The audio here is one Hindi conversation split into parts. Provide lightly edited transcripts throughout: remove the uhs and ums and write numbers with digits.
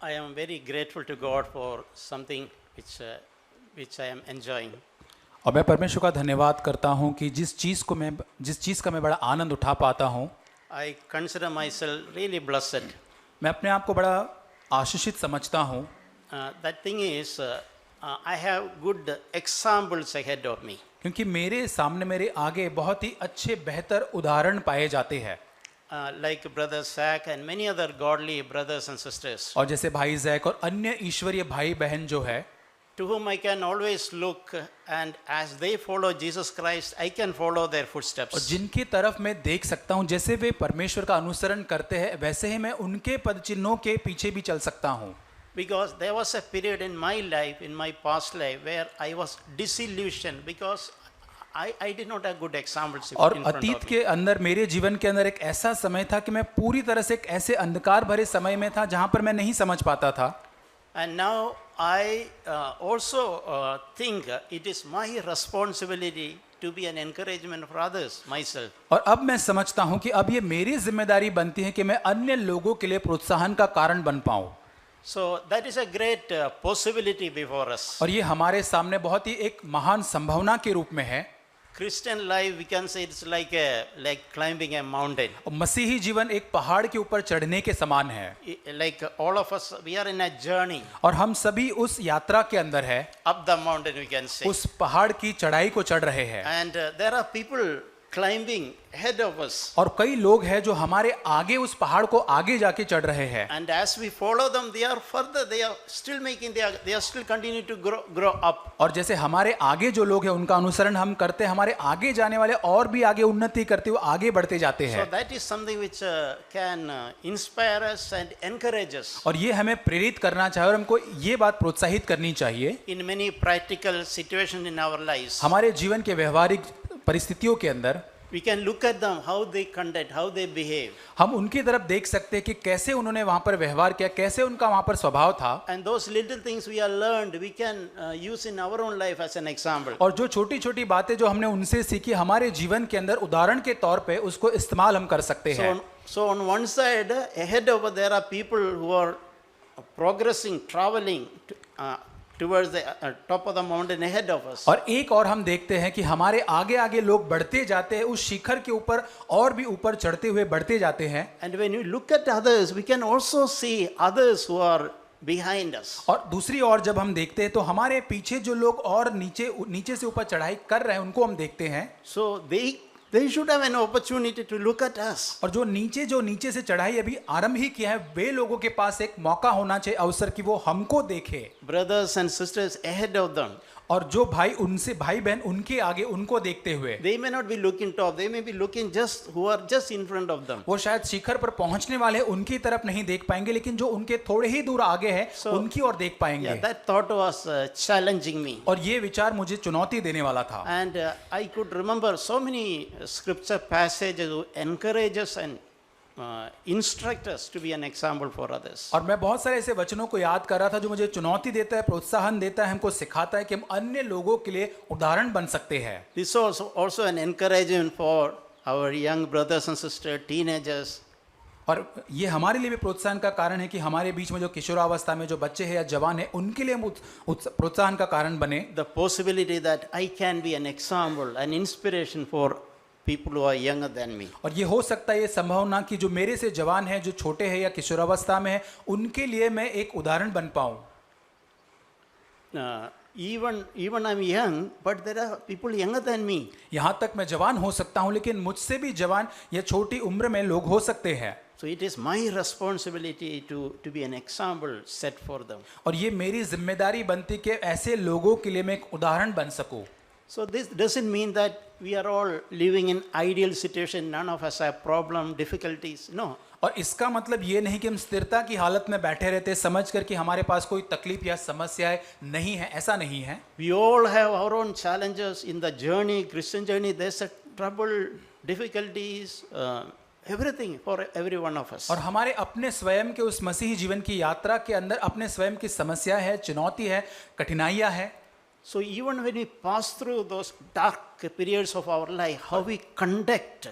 I am very grateful to God for something which I am enjoying. और मैं परमेश्वर का धन्यवाद करता हूँ कि जिस चीज़ का मैं बड़ा आनंद उठा पाता हूँ, I consider myself really blessed. मैं अपने आप को बड़ा आशीषित समझता हूँ। That thing is, I have good examples ahead of me. क्योंकि मेरे आगे बहुत ही अच्छे बेहतर उदाहरण पाए जाते हैं। Like Brother Zach and many other godly brothers and sisters, और जैसे भाई जैक और अन्य ईश्वरीय भाई बहन जो है, to whom I can always look, and as they follow Jesus Christ, I can follow their और footsteps. जिनकी तरफ मैं देख सकता हूँ, जैसे वे परमेश्वर का अनुसरण करते हैं, वैसे ही मैं उनके पद चिन्हों के पीछे भी चल सकता हूँ। Because there was a period in my life, in my past life, where I was disillusioned because I did not have good examples in और front of अतीत me. के अंदर, मेरे जीवन के अंदर एक ऐसा समय था कि मैं पूरी तरह से एक ऐसे अंधकार भरे समय में था जहां पर मैं नहीं समझ पाता था। And now I also think it is my responsibility to be an encouragement for others, myself. और अब मैं समझता हूं कि अब ये मेरी जिम्मेदारी बनती है कि मैं अन्य लोगों के लिए प्रोत्साहन का कारण बन पाऊं। So that is a great possibility before us. और ये हमारे सामने बहुत ही एक महान संभावना के रूप में है। Christian life, we can say it's like climbing a mountain. और मसीही जीवन एक पहाड़ के ऊपर चढ़ने के समान है। Like all of us, we are in a journey और हम सभी उस यात्रा के अंदर है, up the mountain, we can say. उस पहाड़ की चढ़ाई को चढ़ रहे हैं। And there are people climbing ahead of us. और कई लोग हैं जो हमारे आगे उस पहाड़ को आगे जाके चढ़ रहे हैं। And as we follow them, they are further, they are still continue to grow up. और जैसे हमारे आगे जो लोग हैं उनका अनुसरण हम करते हैं, हमारे आगे जाने वाले और भी आगे उन्नति करते हुए आगे बढ़ते जाते So हैं। that is something which can inspire us and encourage us और ये हमें प्रेरित करना चाहिए और हमको ये बात प्रोत्साहित करनी चाहिए in many practical situations in our lives. हमारे जीवन के व्यवहारिक परिस्थितियों के अंदर। We can look at them, how they conduct, how they behave. हम उनकी तरफ देख सकते हैं कि कैसे उन्होंने वहां पर व्यवहार किया, कैसे उनका वहां पर स्वभाव था। And those little things we have learned, we can use in our own life as an example. और जो छोटी छोटी बातें जो हमने उनसे सीखी, हमारे जीवन के अंदर उदाहरण के तौर पे उसको इस्तेमाल हम कर सकते हैं। So on one side, ahead of us, there are people who are progressing, traveling towards the top of the mountain ahead of us. और एक और हम देखते हैं कि हमारे आगे आगे लोग बढ़ते जाते हैं, उस शिखर के ऊपर और भी ऊपर चढ़ते हुए बढ़ते जाते हैं। And when you look at others, we can also see others who are behind us. और दूसरी ओर जब हम देखते हैं तो हमारे पीछे जो लोग और नीचे से ऊपर चढ़ाई कर रहे हैं उनको हम देखते हैं। So they should have an opportunity to look at us. और जो नीचे से चढ़ाई अभी आरंभ ही किया है, वे लोगों के पास एक मौका होना चाहिए, अवसर कि वो हमको देखे। Brothers and sisters ahead of them. और जो भाई बहन उनके आगे, उनको देखते हुए, They may not be looking top, they may be looking who are just in front of them. वो शायद शिखर पर पहुंचने वाले उनकी तरफ नहीं देख पाएंगे, लेकिन जो उनके थोड़े ही दूर आगे है उनकी ओर देख पाएंगे। Yeah, that thought was challenging me. और ये विचार मुझे चुनौती देने वाला था। And I could remember so many scripture passages who encourage us and instruct us to be an example for others. और मैं बहुत सारे ऐसे वचनों को याद कर रहा था जो मुझे चुनौती देता है, प्रोत्साहन देता है, हमको सिखाता है कि हम अन्य लोगों के लिए उदाहरण बन सकते हैं। This is also an encouragement for our young brothers and sisters, teenagers. और ये हमारे लिए भी प्रोत्साहन का कारण है कि हमारे बीच में जो किशोरावस्था में जो बच्चे हैं या जवान हैं, उनके लिए हम प्रोत्साहन का कारण बने। The possibility that I can be an example, an inspiration for people who are younger than me. और ये हो सकता है, ये संभावना कि जो मेरे से जवान हैं, जो छोटे हैं या किशोरावस्था में हैं, उनके लिए मैं एक उदाहरण बन पाऊं। Even I'm young, but there are people younger than me. यहाँ तक मैं जवान हो सकता हूँ, लेकिन मुझसे भी जवान या छोटी उम्र में लोग हो सकते हैं। So it is my responsibility to be an example set for them. और ये मेरी जिम्मेदारी बनती कि ऐसे लोगों के लिए मैं एक उदाहरण बन सकूं। So this doesn't mean that we are all living in ideal situation. None of us have problem, difficulties. No. और इसका मतलब ये नहीं कि हम स्थिरता की हालत में बैठे रहते समझ कर कि हमारे पास कोई तकलीफ या समस्याएं नहीं है, ऐसा नहीं है। We all have our own challenges in the journey, Christian journey. There's a trouble, difficulties, everything for every one of us. और हमारे अपने स्वयं के उस मसीही जीवन की यात्रा के अंदर अपने स्वयं की समस्या है, चुनौती है, कठिनाइयां है। So even when we pass through those dark periods of our life, how we conduct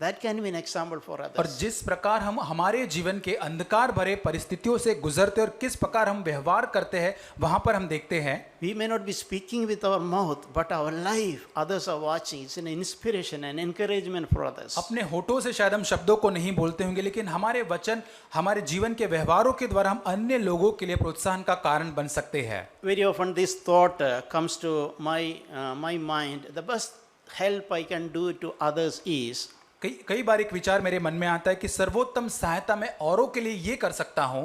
that can be an example for और others. जिस प्रकार हम हमारे जीवन के अंधकार भरे परिस्थितियों से गुजरते और किस प्रकार हम व्यवहार करते हैं वहां पर हम देखते हैं We may not be speaking with our mouth, but our life, others are watching. It's an inspiration and encouragement for others. अपने होठों से शायद हम शब्दों को नहीं बोलते होंगे लेकिन हमारे वचन हमारे जीवन के व्यवहारों के द्वारा हम अन्य लोगों के लिए प्रोत्साहन का कारण बन सकते हैं। Very often this thought comes to my mind. The best help I can do to others is कई बार एक विचार मेरे मन में आता है कि सर्वोत्तम सहायता मैं औरों के लिए ये कर सकता हूं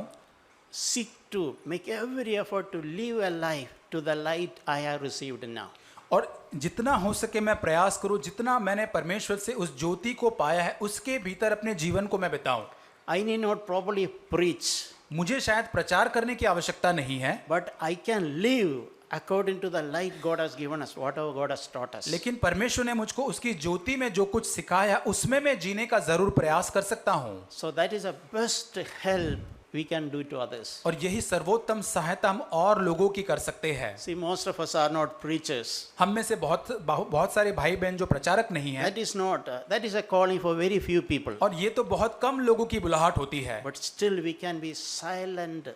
seek to make every effort to live a life to the light I have received now. और जितना हो सके मैं प्रयास करूं जितना मैंने परमेश्वर से उस ज्योति को पाया है उसके भीतर अपने जीवन को मैं बिताऊं। I need not probably preach, मुझे शायद प्रचार करने की आवश्यकता नहीं है but I can live according to the light God has given us, whatever God has taught us. लेकिन परमेश्वर ने मुझको उसकी ज्योति में जो कुछ सिखाया उसमें मैं जीने का जरूर प्रयास कर सकता हूं। So that is the best help we can do to others. और यही सर्वोत्तम सहायता हम और लोगों की कर सकते हैं। See, most of us are not preachers. हम में से बहुत सारे भाई बहन जो प्रचारक नहीं हैं That is not, that is a calling for very few people. और ये तो बहुत कम लोगों की बुलाहट होती है But still we can be silent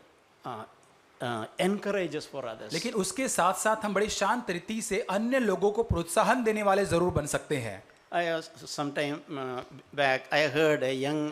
encouragers for others. लेकिन उसके साथ साथ हम बड़ी शांत रीति से अन्य लोगों को प्रोत्साहन देने वाले जरूर बन सकते हैं। Some time back I heard a young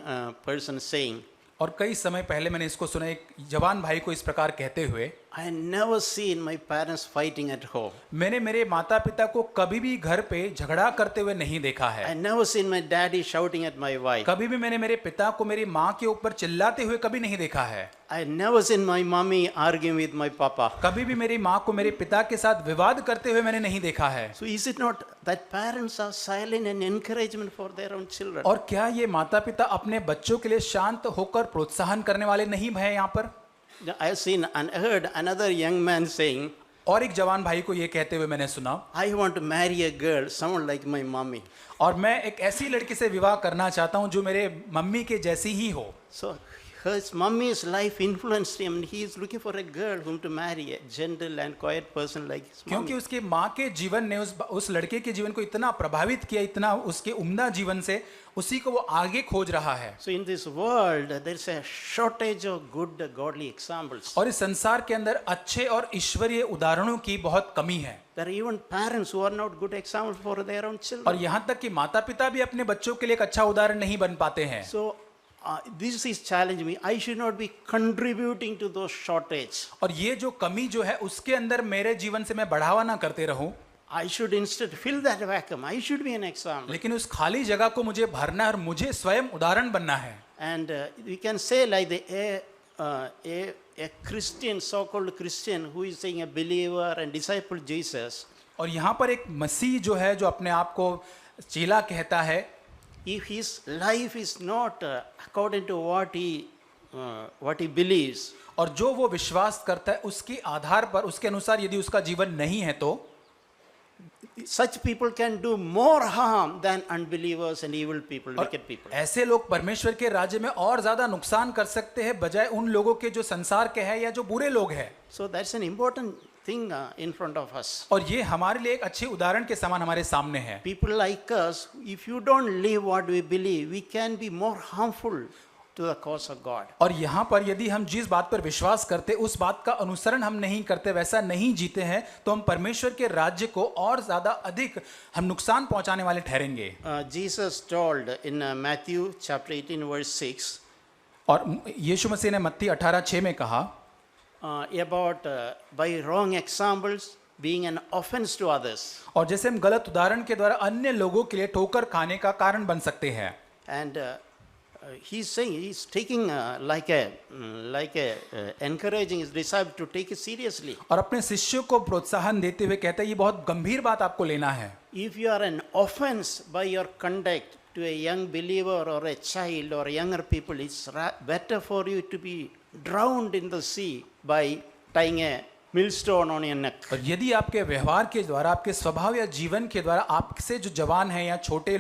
person saying, और कई समय पहले मैंने इसको सुना एक जवान भाई को इस प्रकार कहते हुए I never seen my parents fighting at home. मैंने मेरे माता पिता को कभी भी घर पे झगड़ा करते हुए नहीं देखा है। I never seen my daddy shouting at my wife. कभी भी मैंने मेरे पिता को मेरी माँ के ऊपर चिल्लाते हुए कभी नहीं देखा है। I never seen my mommy arguing with my papa. कभी भी मेरी माँ को मेरे पिता के साथ विवाद करते हुए मैंने नहीं देखा है। So is it not that parents are silent and encouragement for their own children? और क्या ये माता पिता अपने बच्चों के लिए शांत होकर प्रोत्साहन करने वाले नहीं है यहाँ पर? I have seen and heard another young man saying, और एक जवान भाई को ये कहते हुए मैंने सुना I want to marry a girl, someone like my mommy. और मैं एक ऐसी लड़की से विवाह करना चाहता हूँ जो मेरे मम्मी के जैसी ही हो। So his mommy's life influenced him and he is looking for a girl whom to marry, a gentle and quiet person like his क्योंकि mommy. उसकी माँ के जीवन ने उस लड़के के जीवन को इतना प्रभावित किया, इतना उसके उम्दा जीवन से उसी को वो आगे खोज रहा है। So in this world there is a shortage of good godly examples. और इस संसार के अंदर अच्छे और ईश्वरीय उदाहरणों की बहुत कमी है। There are even parents who are not good examples for their own और children. यहाँ तक कि माता पिता भी अपने बच्चों के लिए एक अच्छा उदाहरण नहीं बन पाते हैं। So this is challenging me. I should not be contributing to those shortage. और ये जो कमी जो है उसके अंदर मेरे जीवन से मैं बढ़ावा ना करते रहूं, I should instead fill that vacuum. I should be an example. लेकिन उस खाली जगह को मुझे भरना है और मुझे स्वयं उदाहरण बनना है। And we can say like a Christian, so-called Christian, who is saying a believer and disciple Jesus. और यहाँ पर एक मसीह जो है जो अपने आप को चेला कहता है, If his life is not according to what he believes, और जो वो विश्वास करता है उसके आधार पर उसके अनुसार यदि उसका जीवन नहीं है तो such people can do more harm than unbelievers and evil people, wicked people. ऐसे लोग परमेश्वर के राज्य में और ज्यादा नुकसान कर सकते हैं बजाय उन लोगों के जो संसार के हैं या जो बुरे लोग हैं। So that's an important thing in front of us. और ये हमारे लिए एक अच्छे उदाहरण के समान हमारे सामने है। People like us, if you don't live what we believe, we can be more harmful to the cause of God. और यहाँ पर यदि हम जिस बात पर विश्वास करते उस बात का अनुसरण हम नहीं करते, वैसा नहीं जीते हैं, तो हम परमेश्वर के राज्य को और ज्यादा अधिक हम नुकसान पहुंचाने वाले ठहरेंगे। Jesus told in Matthew chapter 18 verse 6 और यीशु मसीह ने मत्ती 18:6 में कहा about by wrong examples being an offense to others. और जैसे हम गलत उदाहरण के द्वारा अन्य लोगों के लिए ठोकर खाने का कारण बन सकते हैं। And he's saying, he's taking like a encouraging his disciples to take it seriously. और अपने शिष्यों को प्रोत्साहन देते हुए कहता है ये बहुत गंभीर बात आपको लेना है। If you are an offense by your conduct to a young believer or a child or younger people, it's better for you to be drowned in the sea by tying a millstone on your neck. और यदि आपके व्यवहार के द्वारा, आपके स्वभाव या जीवन के द्वारा आपसे जो जवान हैं या छोटे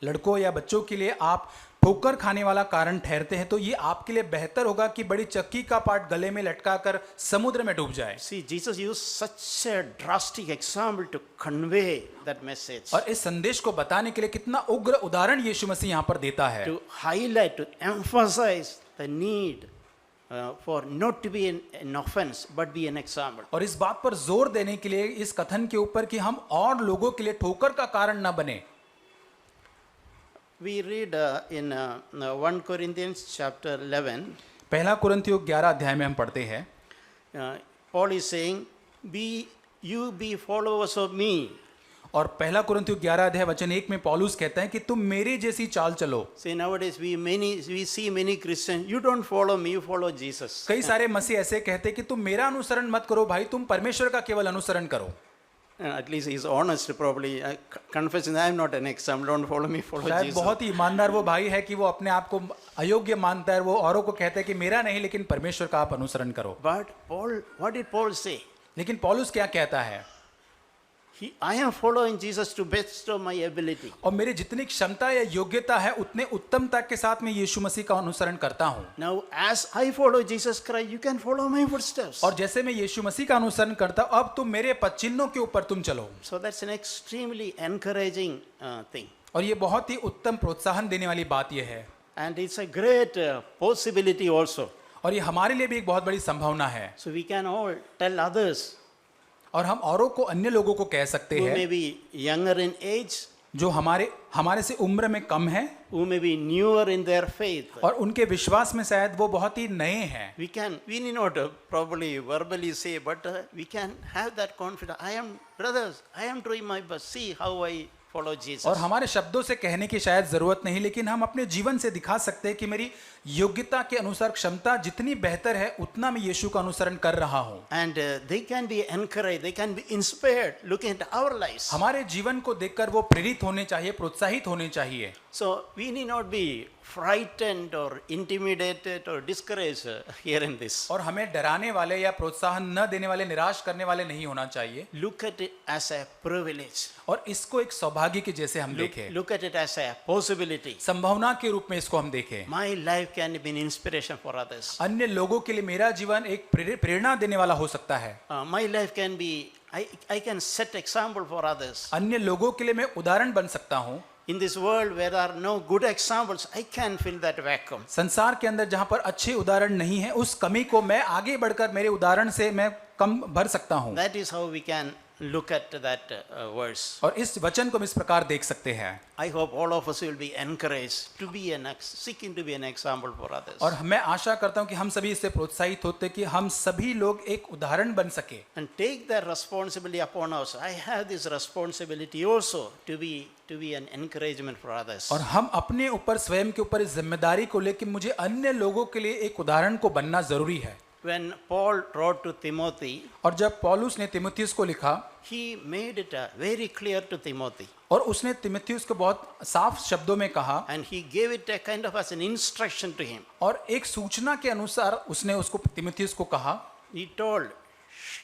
लड़कों या बच्चों के लिए आप ठोकर खाने वाला कारण ठहरते हैं तो ये आपके लिए बेहतर होगा कि बड़ी चक्की का पार्ट गले में लटकाकर समुद्र में डूब जाए। See, Jesus used such a drastic example to convey that message, और इस संदेश को बताने के लिए कितना उग्र उदाहरण यीशु मसीह यहाँ पर देता है, to highlight, to emphasize the need for not to be an offense, but be an example. और इस बात पर जोर देने के लिए इस कथन के ऊपर कि हम और लोगों के लिए ठोकर का कारण न बने। We read in 1 Corinthians chapter 11, पहला कुरिन्थियों 11 अध्याय में हम पढ़ते हैं, Paul is saying, you be followers of me. और पहला कुरिन्थियों 11 अध्याय वचन 1 में पौलुस कहता है कि तुम मेरे जैसी चाल चलो। See, nowadays we see many Christians, you don't follow me, you follow Jesus. कई सारे मसीह ऐसे कहते हैं कि तुम मेरा अनुसरण मत करो भाई, तुम परमेश्वर का केवल अनुसरण करो। At least he's honest, probably confessing, I am not an example, don't follow me, follow शायद Jesus. बहुत ही ईमानदार वो भाई है कि वो अपने आप को अयोग्य मानता है, वो औरों को कहता है कि मेरा नहीं लेकिन परमेश्वर का आप अनुसरण करो। But Paul, what did Paul say? लेकिन पौलुस क्या कहता है, I am following Jesus to best of my ability. और मेरी जितनी क्षमता या योग्यता है उतने उत्तमता के साथ मैं यीशु मसीह का अनुसरण करता हूँ। Now, as I follow Jesus Christ, you can follow my footsteps. और जैसे मैं यीशु मसीह का अनुसरण करता हूँ, अब तुम मेरे पद चिन्हों के ऊपर तुम चलो। So that's an extremely encouraging thing. और ये बहुत ही उत्तम प्रोत्साहन देने वाली बात ये है, And it's a great possibility also. और ये हमारे लिए भी एक बहुत बड़ी संभावना है। So we can all tell others और हम औरों को, अन्य लोगों को कह सकते who हैं may be younger in age, जो हमारे से उम्र में कम है who may be newer in their faith. और उनके विश्वास में शायद वो बहुत ही नए हैं। We need not probably verbally say, but we can have that confidence. Brothers, I am doing my best. See how I follow Jesus. और हमारे शब्दों से कहने की शायद जरूरत नहीं, लेकिन हम अपने जीवन से दिखा सकते हैं कि मेरी योग्यता के अनुसार क्षमता जितनी बेहतर है उतना मैं यीशु का अनुसरण कर रहा हूँ। And they can be encouraged, they can be inspired looking at our lives. हमारे जीवन को देखकर वो प्रेरित होने चाहिए, प्रोत्साहित होने चाहिए। So we need not be frightened or intimidated or discouraged here in this. और हमें डराने वाले या प्रोत्साहन न देने वाले, निराश करने वाले नहीं होना चाहिए। Look at it as a privilege. और इसको एक सौभाग्य के जैसे हम देखें, Look at it as a possibility. संभावना के रूप में इसको हम देखें। My life can be an inspiration for others. अन्य लोगों के लिए मेरा जीवन एक प्रेरणा देने वाला हो सकता है। My life can be, I can set example for others. अन्य लोगों के लिए मैं उदाहरण बन सकता हूँ। In this world where there are no good examples, I can fill that vacuum. संसार के अंदर जहाँ पर अच्छे उदाहरण नहीं है, उस कमी को मैं आगे बढ़कर मेरे उदाहरण से मैं कम भर सकता हूँ। That is how we can look at that verse. और इस वचन को हम इस प्रकार देख सकते हैं। I hope all of us will be encouraged to be seeking to be an example for others. और मैं आशा करता हूँ कि हम सभी इससे प्रोत्साहित होते कि हम सभी लोग एक उदाहरण बन सके। And take that responsibility upon us. I have this responsibility also to be an encouragement for others. और हम अपने ऊपर, स्वयं के ऊपर इस जिम्मेदारी को लेकर मुझे अन्य लोगों के लिए एक उदाहरण को बनना जरूरी है। When Paul wrote to Timothy, और जब पौलुस ने तीमुथियुस को लिखा, he made it very clear to Timothy. और उसने तीमुथियुस को बहुत साफ शब्दों में कहा, And he gave it a kind of as an instruction to him. और एक सूचना के अनुसार उसने उसको तीमुथियुस को कहा, He told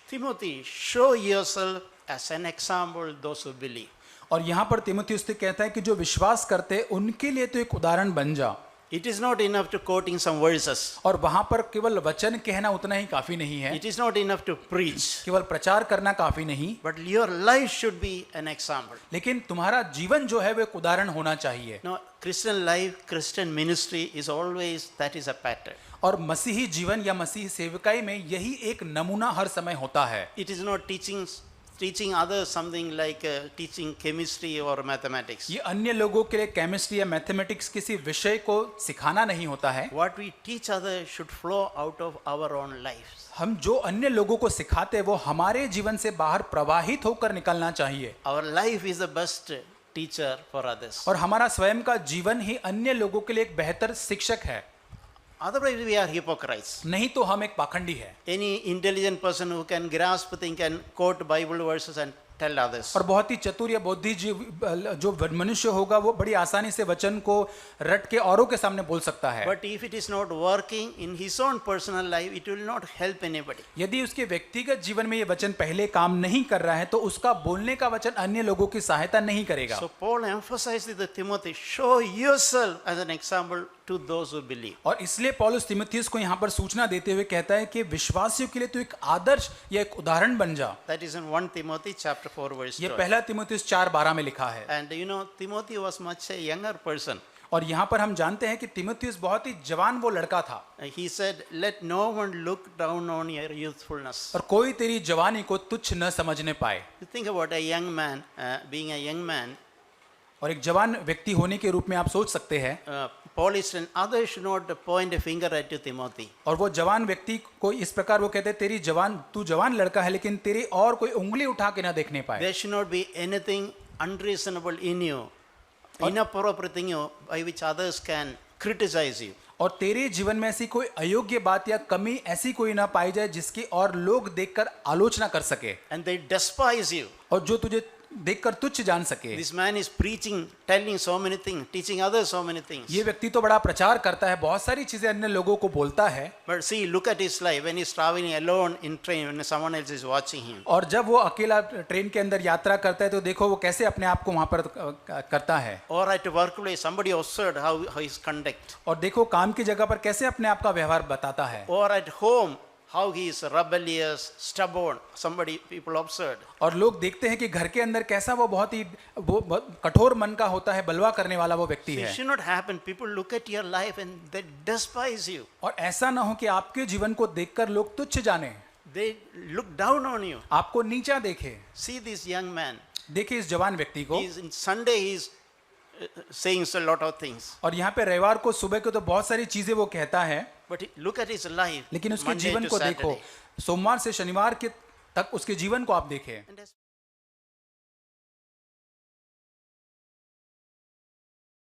Timothy, show yourself as an example those who believe. और यहाँ पर तीमुथियुस से कहता है कि जो विश्वास करते उनके लिए तो एक उदाहरण बन जा। It is not enough to quoting some verses. और वहां पर केवल वचन कहना उतना ही काफी नहीं है, It is not enough to preach. केवल प्रचार करना काफी नहीं, But your life should be an example. लेकिन तुम्हारा जीवन जो है वो एक उदाहरण होना चाहिए। No, Christian life, Christian ministry is always, that is a pattern. और मसीही जीवन या मसीही सेवकाई में यही एक नमूना हर समय होता है। It is not teaching others something like teaching chemistry or mathematics. ये अन्य लोगों के लिए केमिस्ट्री या मैथमेटिक्स किसी विषय को सिखाना नहीं होता है। What we teach others should flow out of our own lives. हम जो अन्य लोगों को सिखाते हैं वो हमारे जीवन से बाहर प्रवाहित होकर निकलना चाहिए। Our life is the best teacher for others. और हमारा स्वयं का जीवन ही अन्य लोगों के लिए एक बेहतर शिक्षक है। Otherwise we are hypocrites. नहीं तो हम एक पाखंडी है। Any intelligent person who can grasp things and quote Bible verses and tell others. और बहुत ही चतुर या बुद्धि जो मनुष्य होगा वो बड़ी आसानी से वचन को रट के औरों के सामने बोल सकता है। But if it is not working in his own personal life, it will not help anybody. यदि उसके व्यक्तिगत जीवन में ये वचन पहले काम नहीं कर रहा है तो उसका बोलने का वचन अन्य लोगों की सहायता नहीं करेगा। So Paul emphasizes to Timothy, show yourself as an example to those who believe. और इसलिए पौलुस तीमुथियुस को यहाँ पर सूचना देते हुए कहता है कि विश्वासियों के लिए तो एक आदर्श या एक उदाहरण बन जा। That is in 1 Timothy chapter 4 verse ये 12. पहला तीमुथियुस 4:12 में लिखा है। And you know, Timothy was much a younger person. और यहाँ पर हम जानते हैं कि तीमुथियुस बहुत ही जवान वो लड़का था। He said, let no one look down on your youthfulness. और कोई तेरी जवानी को तुच्छ न समझने पाए। You think about a young man, being a young man, और एक जवान व्यक्ति होने के रूप में आप सोच सकते हैं। Paul is and others should not point a finger at you, Timothy. और वो जवान व्यक्ति को इस प्रकार वो कहते हैं तू जवान लड़का है लेकिन तेरी और कोई उंगली उठा के ना देखने पाए। There should not be anything unreasonable in you, inappropriate in you by which others can criticize you. और तेरे जीवन में ऐसी कोई अयोग्य बात या कमी ऐसी कोई ना पाई जाए जिसकी और लोग देखकर आलोचना कर सके And they despise you. और जो तुझे देखकर तुच्छ जान सके। This man is preaching, telling so many things, teaching others so many things. ये व्यक्ति तो बड़ा प्रचार करता है, बहुत सारी चीजें अन्य लोगों को बोलता है। But see, look at his life when he's traveling alone in train when someone else is watching him. और जब वो अकेला ट्रेन के अंदर यात्रा करता है तो देखो वो कैसे अपने आप को वहां पर करता है। Or at workplace, somebody observed how his conduct. और देखो काम की जगह पर कैसे अपने आप का व्यवहार बताता है। Or at home, how he is rebellious, stubborn. People observed. और लोग देखते हैं कि घर के अंदर कैसा वो बहुत कठोर मन का होता है, बलवा करने वाला वो व्यक्ति It है। should not happen. People look at your life and they despise you. और ऐसा ना हो कि आपके जीवन को देखकर लोग तुच्छ जाने, They look down on you. आपको नीचा देखे। See this young man. देखिए इस जवान व्यक्ति को। In Sunday he is saying a lot of things. और यहाँ पे रविवार को सुबह को तो बहुत सारी चीजें वो कहता है, But look at his life. लेकिन उसके Monday जीवन to को देखो, Saturday. सोमवार से शनिवार के तक उसके जीवन को आप देखें। And